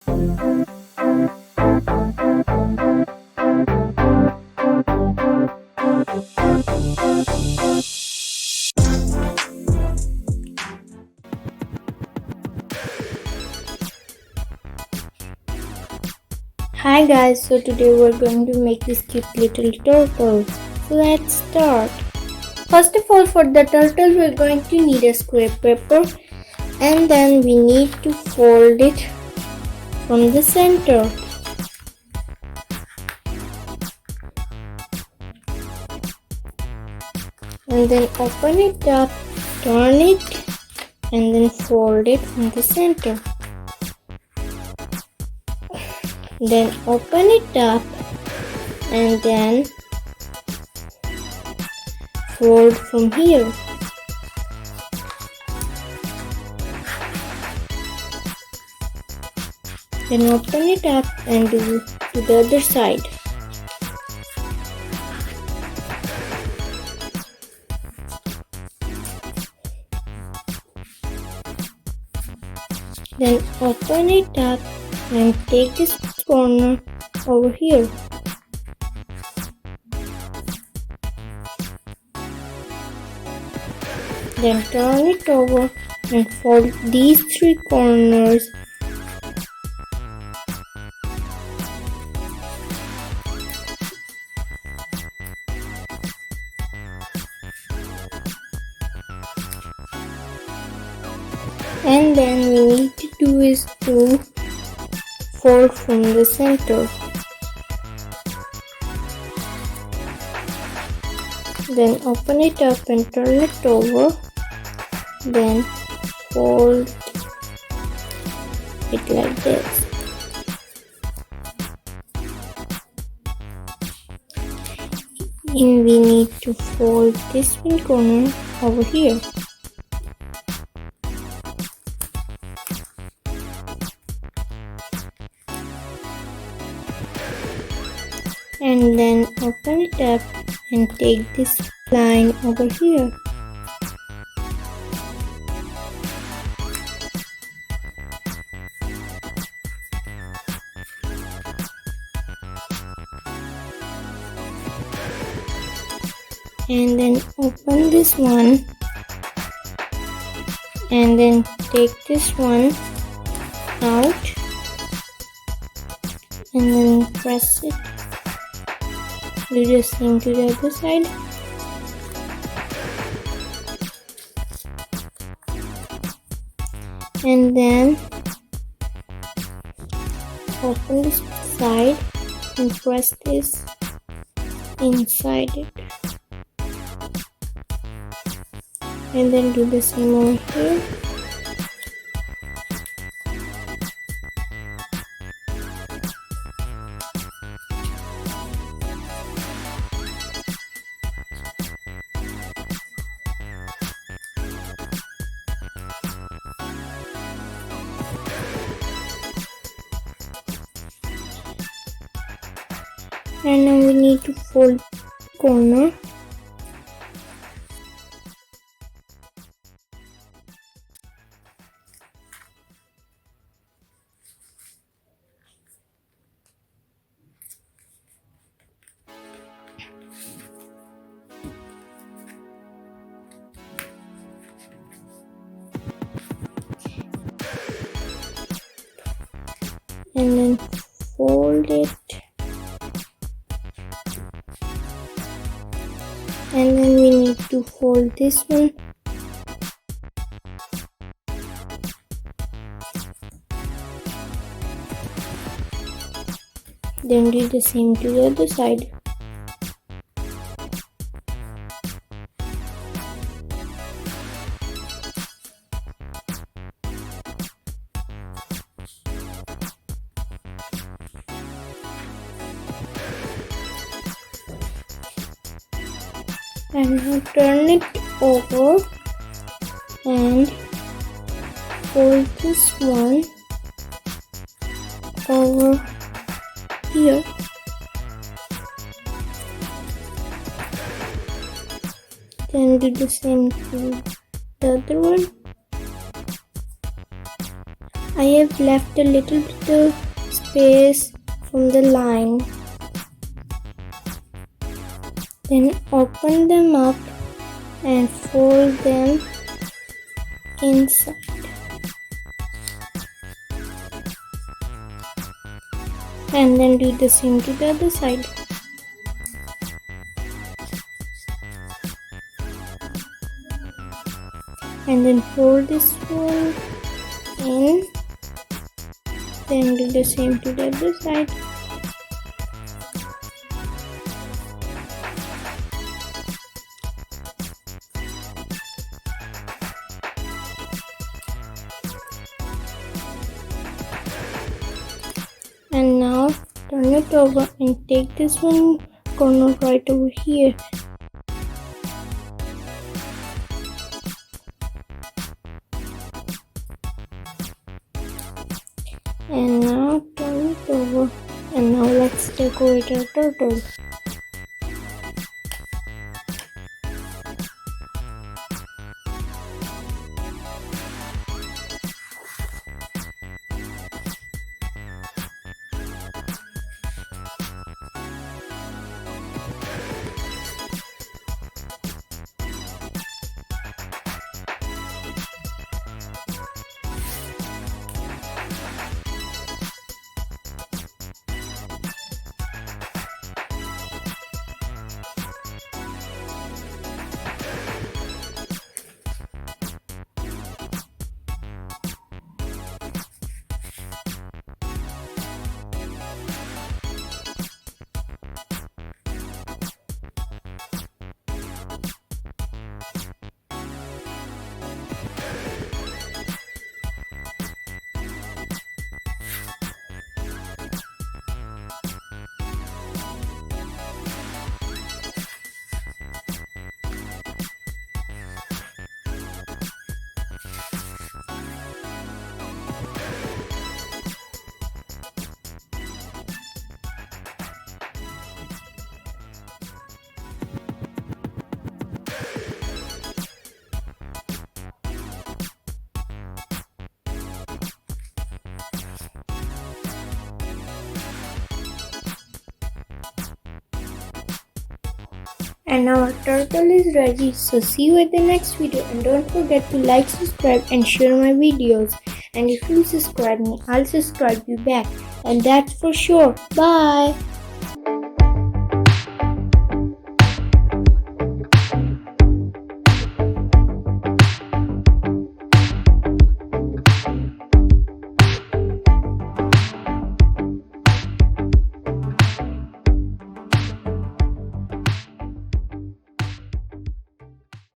Hi guys, so today we're going to make this cute little turtle. So let's start. First of all, for the turtle we're going to need a square paper, and then we need to fold it from the center. And then open it up, turn it, and then fold it from the center. Then open it up and then fold from here. Then open it up and do to the other side. Then open it up and take this corner over here. Then turn it over and fold these three corners. And then we need to do is to fold from the center. Then open it up and turn it over. Then fold it like this. And we need to fold this one corner over here. And then open it up and take this line over here. And then open this one and then take this one out and then press it. Do the same to the other side. And then open this side and press this inside it. And then do the same over here. And now we need to fold the corner. And then fold it. And then we need to fold this one. Then do the same to the other side. And now turn it over and fold this one over here. Then do the same to the other one. I have left a little bit of space from the line. Then open them up and fold them inside. And then do the same to the other side. And then fold this one in. Then do the same to the other side. And now turn it over and take this one corner right over here. And now turn it over, and now let's decorate our turtle. And our turtle is ready. So see you at the next video, and don't forget to like, subscribe and share my videos. And if you subscribe me, I'll subscribe you back, and that's for sure. Bye.